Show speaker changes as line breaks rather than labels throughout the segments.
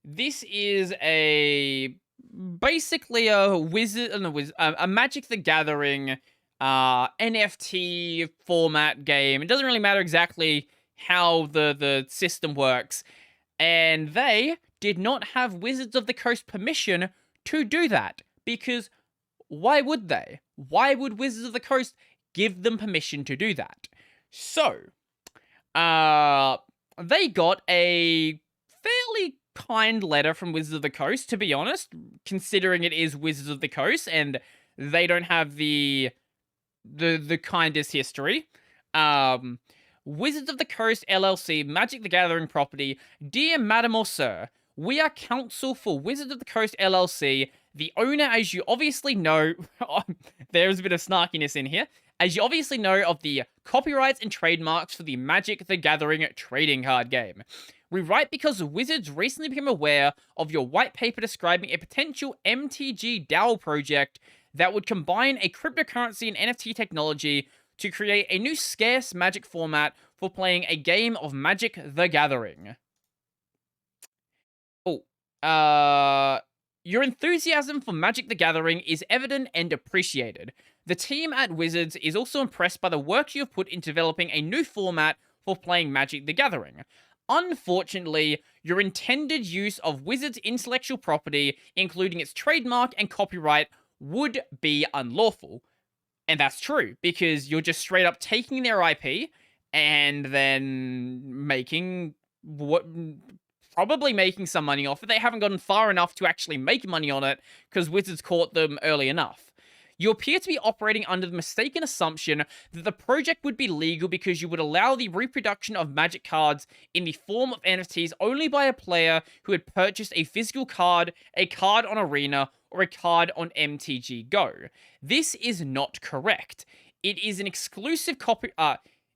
This is basically a a Magic the Gathering NFT format game. It doesn't really matter exactly how the system works, and they did not have Wizards of the Coast permission to do that because why would they? Why would Wizards of the Coast give them permission to do that? So, uh, they got a fairly kind letter from Wizards of the Coast, to be honest, considering it is Wizards of the Coast and they don't have the kindest history. Um, Wizards of the Coast LLC, Magic the Gathering property. Dear Madam or Sir, we are counsel for Wizards of the Coast LLC. The owner, as you obviously know, there's a bit of snarkiness in here. As you obviously know of the copyrights and trademarks for the Magic the Gathering trading card game. We write because Wizards recently became aware of your white paper describing a potential MTG DAO project that would combine a cryptocurrency and NFT technology to create a new scarce Magic format for playing a game of Magic the Gathering. Oh, your enthusiasm for Magic the Gathering is evident and appreciated. The team at Wizards is also impressed by the work you have put in developing a new format for playing Magic the Gathering. Unfortunately, your intended use of Wizards' intellectual property, including its trademark and copyright, would be unlawful. And that's true, because you're just straight up taking their IP and then probably making some money off it. They haven't gotten far enough to actually make money on it, because Wizards caught them early enough. You appear to be operating under the mistaken assumption that the project would be legal because you would allow the reproduction of Magic cards in the form of NFTs only by a player who had purchased a physical card, a card on Arena, or a card on MTG Go. This is not correct. It is an exclusive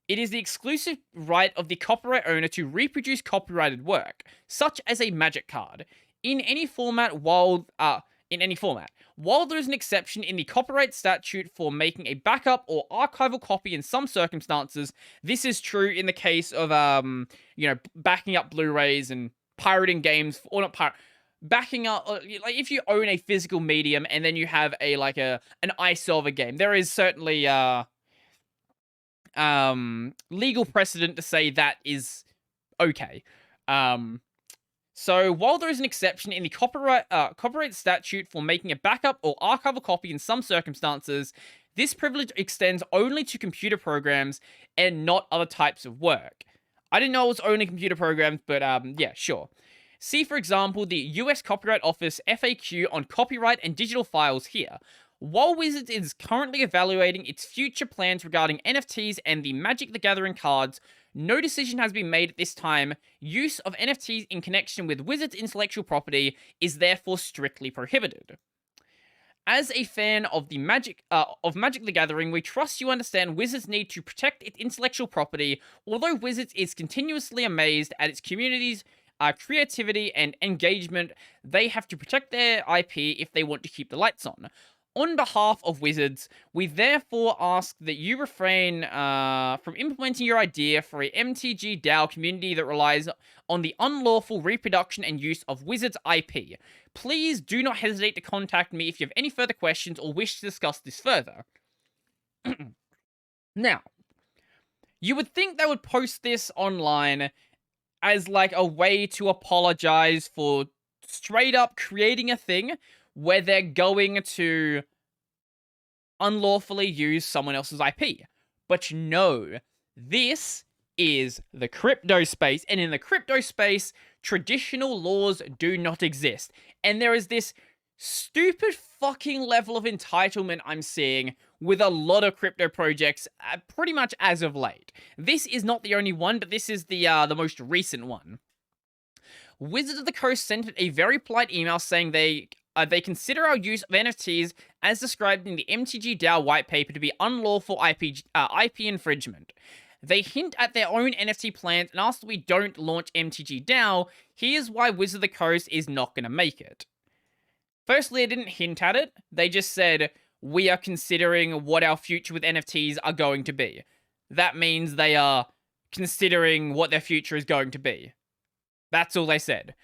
it is the exclusive right of the copyright owner to reproduce copyrighted work, such as a Magic card, in any format While there is an exception in the copyright statute for making a backup or archival copy in some circumstances, this is true in the case of backing up Blu-rays and pirating games, or not pirate, backing up like if you own a physical medium and then you have an ISO of a game. There is certainly legal precedent to say that is okay. So while there is an exception in the copyright statute for making a backup or archival copy in some circumstances, this privilege extends only to computer programs and not other types of work. I didn't know it was only computer programs, but yeah, sure. See, for example, the US Copyright Office FAQ on copyright and digital files here. While Wizards is currently evaluating its future plans regarding NFTs and the Magic the Gathering cards, no decision has been made at this time. Use of NFTs in connection with Wizards' intellectual property is therefore strictly prohibited. As a fan of Magic the Gathering, we trust you understand Wizards' need to protect its intellectual property, although Wizards is continuously amazed at its community's creativity and engagement. They have to protect their IP if they want to keep the lights on. On behalf of Wizards, we therefore ask that you refrain from implementing your idea for a MTG DAO community that relies on the unlawful reproduction and use of Wizards' IP. Please do not hesitate to contact me if you have any further questions or wish to discuss this further. Now, you would think they would post this online as like a way to apologize for straight up creating a thing where they're going to unlawfully use someone else's IP. But no, this is the crypto space, and in the crypto space, traditional laws do not exist. And there is this stupid fucking level of entitlement I'm seeing with a lot of crypto projects pretty much as of late. This is not the only one, but this is the most recent one. Wizards of the Coast sent a very polite email saying they consider our use of NFTs as described in the MTG DAO white paper to be unlawful IP infringement. They hint at their own NFT plans and ask that we don't launch MTG DAO. Here's why Wizards of the Coast is not going to make it. Firstly, they didn't hint at it. They just said, we are considering what our future with NFTs are going to be. That means they are considering what their future is going to be. That's all they said.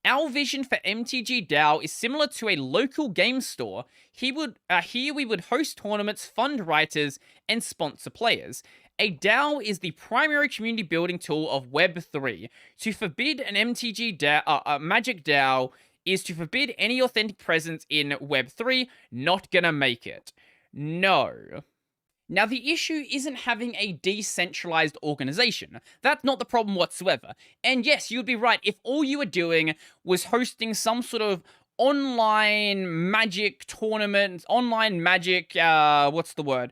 Our vision for MTG DAO is similar to a local game store. Here we would host tournaments, fund writers, and sponsor players. A DAO is the primary community building tool of Web3. To forbid an MTG DAO, Magic DAO is to forbid any authentic presence in Web3. Not gonna make it. No. Now, the issue isn't having a decentralized organization. That's not the problem whatsoever. And yes, you'd be right if all you were doing was hosting some sort of online magic tournament, online magic, what's the word?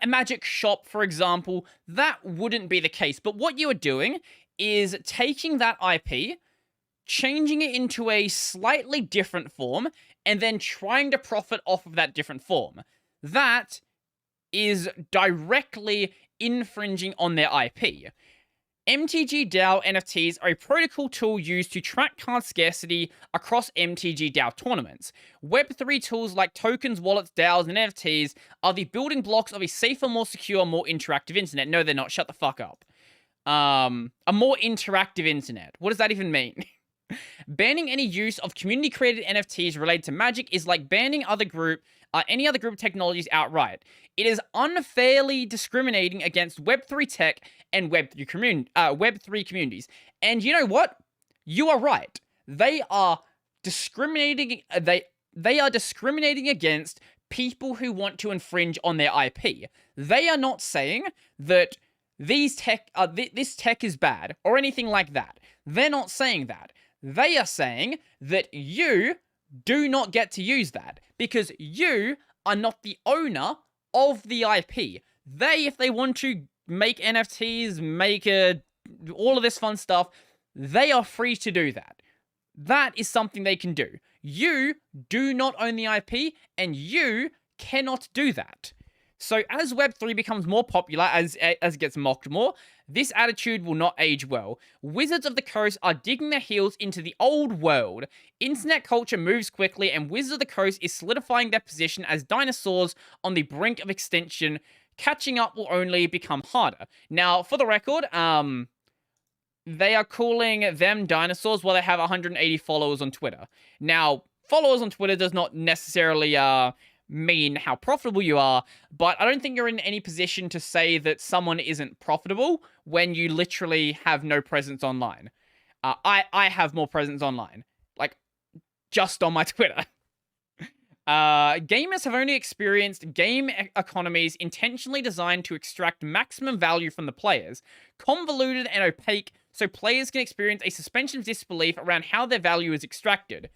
Magic shop, for example. That wouldn't be the case. But what you are doing is taking that IP, changing it into a slightly different form, and then trying to profit off of that different form. That is directly infringing on their IP. MTG DAO NFTs are a protocol tool used to track card scarcity across MTG DAO tournaments. Web3 tools like tokens, wallets, DAOs, and NFTs are the building blocks of a safer, more secure, more interactive internet. No, they're not. Shut the fuck up. A more interactive internet. What does that even mean? Banning any use of community-created NFTs related to Magic is like banning any other group technologies outright. It is unfairly discriminating against Web3 tech and Web3 communities. And you know what? You are right. They are discriminating. They are discriminating against people who want to infringe on their IP. They are not saying that this tech is bad or anything like that. They're not saying that. They are saying that you do not get to use that because you are not the owner of the IP. If they want to make NFTs, all of this fun stuff, they are free to do that. That is something they can do. You do not own the IP, and you cannot do that. So as Web3 becomes more popular, as it gets mocked more, this attitude will not age well. Wizards of the Coast are digging their heels into the old world. Internet culture moves quickly, and Wizards of the Coast is solidifying their position as dinosaurs on the brink of extinction. Catching up will only become harder. Now, for the record, they are calling them dinosaurs while they have 180 followers on Twitter. Now, followers on Twitter does not necessarily mean how profitable you are, but I don't think you're in any position to say that someone isn't profitable when you literally have no presence online. I have more presence online, like just on my Twitter. Gamers have only experienced game economies intentionally designed to extract maximum value from the players, convoluted and opaque, so players can experience a suspension of disbelief around how their value is extracted.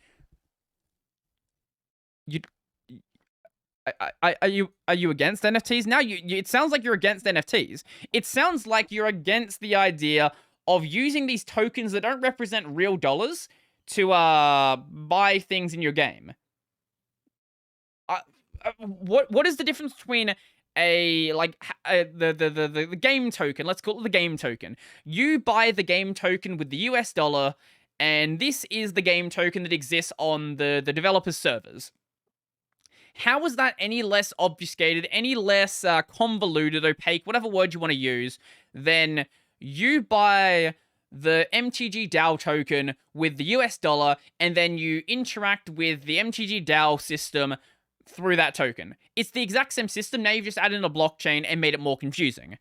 Are you against NFTs now? It sounds like you're against NFTs. It sounds like you're against the idea of using these tokens that don't represent real dollars to buy things in your game. What is the difference between the game token? Let's call it the game token. You buy the game token with the US dollar, and this is the game token that exists on the developer's servers. How is that any less obfuscated, any less convoluted, opaque, whatever word you want to use, than you buy the MTG DAO token with the US dollar, and then you interact with the MTG DAO system through that token? It's the exact same system, now you've just added in a blockchain and made it more confusing.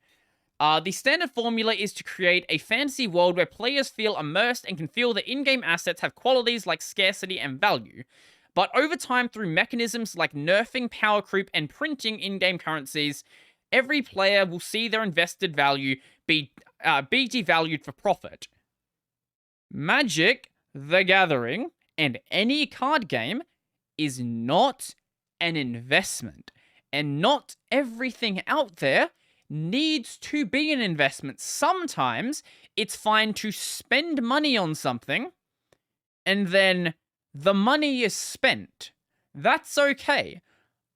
The standard formula is to create a fantasy world where players feel immersed and can feel that in-game assets have qualities like scarcity and value. But over time, through mechanisms like nerfing, power creep, and printing in-game currencies, every player will see their invested value be devalued for profit. Magic, the Gathering, and any card game is not an investment. And not everything out there needs to be an investment. Sometimes it's fine to spend money on something, and then the money is spent. That's okay.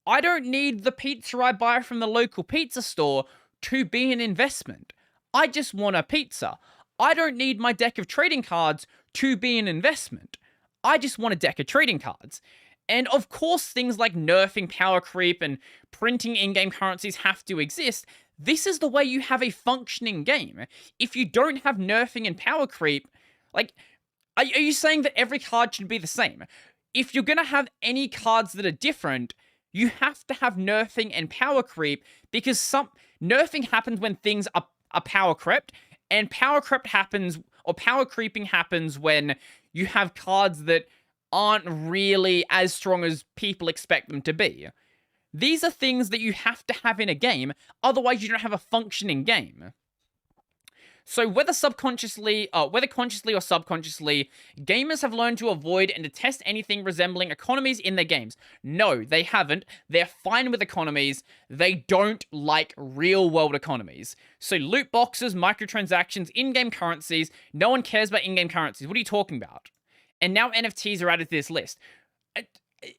I don't need the pizza I buy from the local pizza store to be an investment. I just want a pizza. I don't need my deck of trading cards to be an investment. I just want a deck of trading cards. And of course, things like nerfing, power creep, and printing in-game currencies have to exist. This is the way you have a functioning game. If you don't have nerfing and power creep, like, Are you saying that every card should be the same? If you're gonna have any cards that are different, you have to have nerfing and power creep, because some nerfing happens when things are power crept, and power crept happens, or power creeping happens when you have cards that aren't really as strong as people expect them to be. These are things that you have to have in a game, otherwise you don't have a functioning game. So whether consciously or subconsciously, gamers have learned to avoid and detest anything resembling economies in their games. No, they haven't. They're fine with economies. They don't like real-world economies. So loot boxes, microtransactions, in-game currencies, no one cares about in-game currencies. What are you talking about? And now NFTs are added to this list.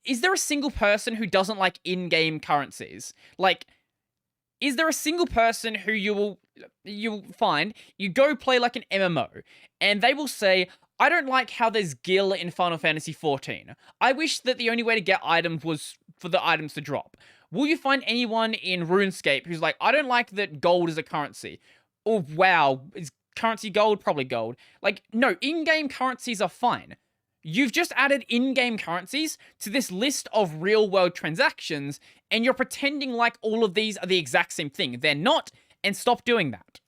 Is there a single person who doesn't like in-game currencies? Like, is there a single person who you'll find, you go play like an MMO, and they will say, I don't like how there's gil in Final Fantasy XIV. I wish that the only way to get items was for the items to drop. Will you find anyone in RuneScape who's like, I don't like that gold is a currency? Oh, wow, is currency gold? Probably gold. Like, no, in-game currencies are fine. You've just added in-game currencies to this list of real-world transactions, and you're pretending like all of these are the exact same thing. They're not, and stop doing that.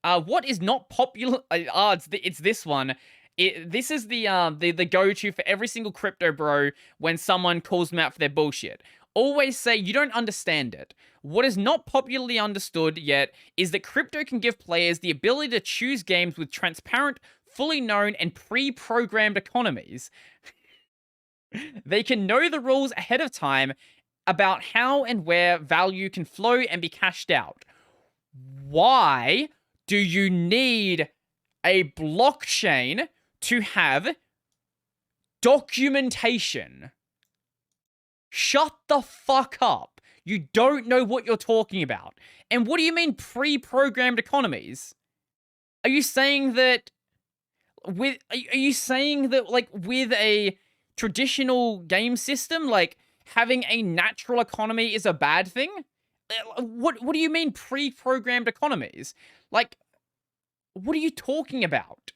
What is not popular? It's this one. This is the go-to for every single crypto bro when someone calls them out for their bullshit. Always say, you don't understand it. What is not popularly understood yet is that crypto can give players the ability to choose games with transparent, fully known, and pre-programmed economies. They can know the rules ahead of time about how and where value can flow and be cashed out. Why do you need a blockchain to have documentation? Shut the fuck up. You don't know what you're talking about. And what do you mean pre-programmed economies? Are you saying that with a traditional game system, like having a natural economy is a bad thing? What do you mean pre-programmed economies? Like, what are you talking about?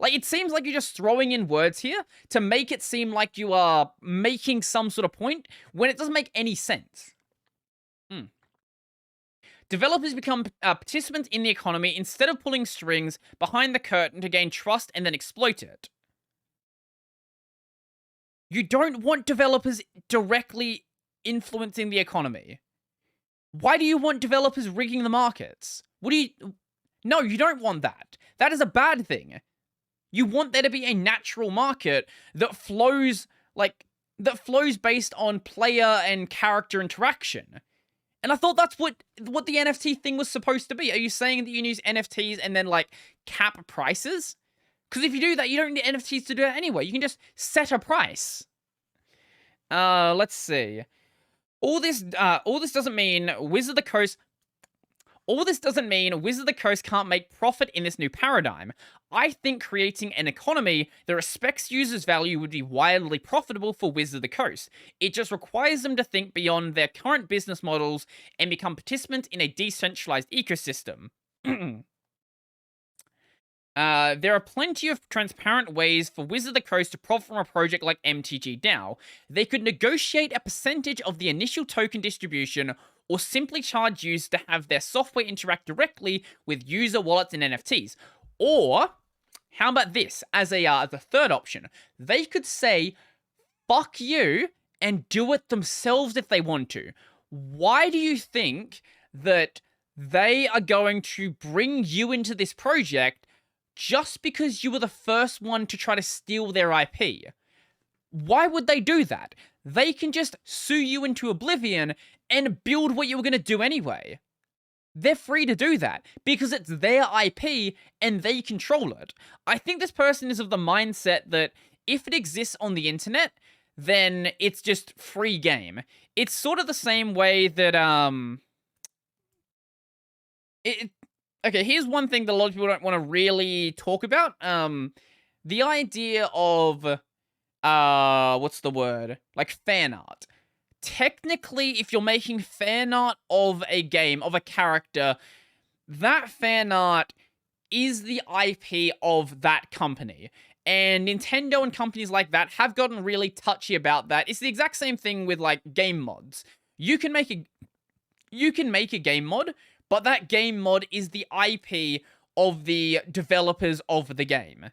Like, it seems like you're just throwing in words here to make it seem like you are making some sort of point when it doesn't make any sense. Developers become participants in the economy instead of pulling strings behind the curtain to gain trust and then exploit it. You don't want developers directly influencing the economy. Why do you want developers rigging the markets? No, you don't want that. That is a bad thing. You want there to be a natural market that flows based on player and character interaction. And I thought that's what the NFT thing was supposed to be. Are you saying that you can use NFTs and then, like, cap prices? Because if you do that, you don't need NFTs to do that anyway. You can just set a price. Let's see. All this doesn't mean Wizard of the Coast... All this doesn't mean Wizard of the Coast can't make profit in this new paradigm. I think creating an economy that respects users' value would be wildly profitable for Wizard of the Coast. It just requires them to think beyond their current business models and become participants in a decentralized ecosystem. There are plenty of transparent ways for Wizard of the Coast to profit from a project like MTG DAO. They could negotiate a percentage of the initial token distribution, or simply charge users to have their software interact directly with user wallets and NFTs. Or, how about this as the third option? They could say, fuck you, and do it themselves if they want to. Why do you think that they are going to bring you into this project just because you were the first one to try to steal their IP? Why would they do that? They can just sue you into oblivion and build what you were going to do anyway. They're free to do that because it's their IP and they control it. I think this person is of the mindset that if it exists on the internet, then it's just free game. It's sort of the same way that, okay, here's one thing that a lot of people don't want to really talk about. The idea of, what's the word? Like fan art. Technically, if you're making fan art of a game, of a character, that fan art is the IP of that company. And Nintendo and companies like that have gotten really touchy about that. It's the exact same thing with like game mods. You can make a game mod, but that game mod is the IP of the developers of the game.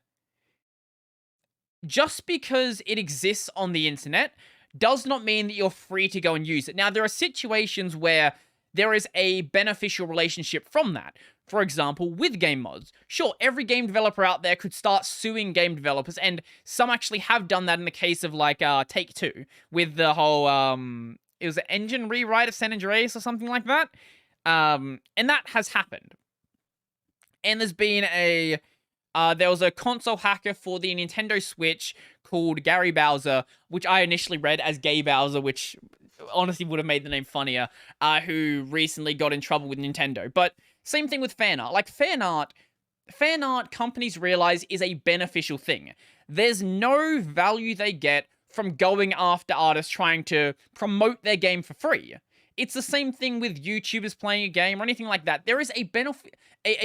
Just because it exists on the internet does not mean that you're free to go and use it. Now, there are situations where there is a beneficial relationship from that. For example, with game mods. Sure, every game developer out there could start suing game developers, and some actually have done that in the case of, like, Take-Two, with the whole, it was an engine rewrite of San Andreas or something like that. And that has happened. And there's been there was a console hacker for the Nintendo Switch called Gary Bowser, which I initially read as Gay Bowser, which honestly would have made the name funnier, who recently got in trouble with Nintendo. But same thing with fan art. Like, fan art companies realize is a beneficial thing. There's no value they get from going after artists trying to promote their game for free. It's the same thing with YouTubers playing a game or anything like that. There is a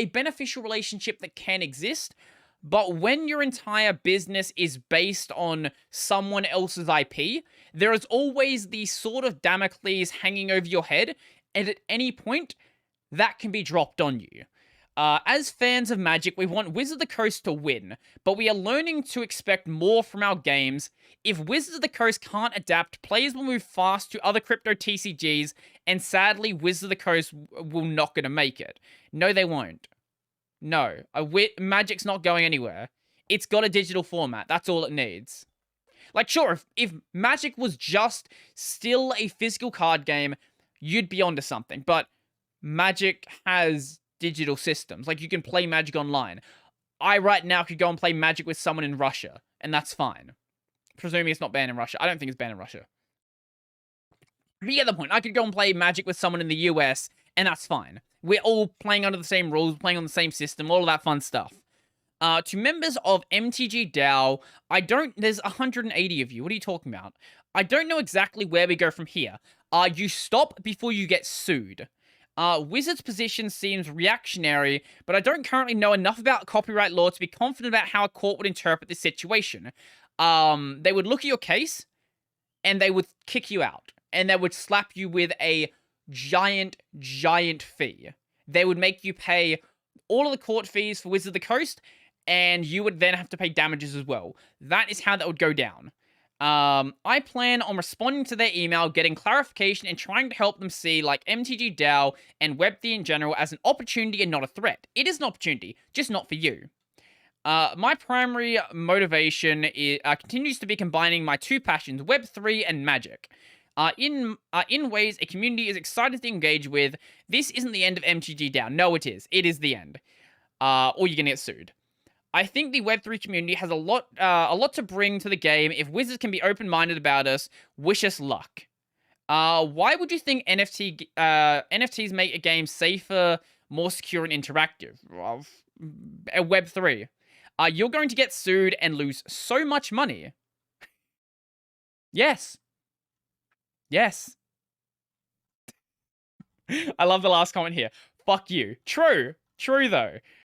beneficial relationship that can exist, but when your entire business is based on someone else's IP, there is always the sort of Damocles hanging over your head, and at any point, that can be dropped on you. As fans of Magic, we want Wizards of the Coast to win, but we are learning to expect more from our games. If Wizards of the Coast can't adapt, players will move fast to other crypto TCGs, and sadly, Wizards of the Coast will not going to make it. No, they won't. No. Magic's not going anywhere. It's got a digital format. That's all it needs. Like, sure, if Magic was just still a physical card game, you'd be onto something, but Magic has digital systems. Like, you can play Magic online. I right now could go and play Magic with someone in Russia, and that's fine. Presuming it's not banned in Russia. I don't think it's banned in Russia. But you get the point. I could go and play Magic with someone in the US, and that's fine. We're all playing under the same rules, playing on the same system, all of that fun stuff. To members of MTG DAO, there's 180 of you. What are you talking about? I don't know exactly where we go from here. You stop before you get sued. Wizard's position seems reactionary, but I don't currently know enough about copyright law to be confident about how a court would interpret this situation. They would look at your case, and they would kick you out, and they would slap you with a giant, giant fee. They would make you pay all of the court fees for Wizards of the Coast, and you would then have to pay damages as well. That is how that would go down. I plan on responding to their email, getting clarification, and trying to help them see, like, MTG DAO and Web3 in general as an opportunity and not a threat. It is an opportunity, just not for you. My primary motivation continues to be combining my two passions, Web3 and Magic. In ways a community is excited to engage with. This isn't the end of MTG DAO. No, it is. It is the end. Or you're gonna get sued. I think the Web3 community has a lot to bring to the game. If Wizards can be open-minded about us, wish us luck. Why would you think NFTs make a game safer, more secure, and interactive? Well, Web3. You're going to get sued and lose so much money. Yes. Yes. I love the last comment here. Fuck you. True. True, though.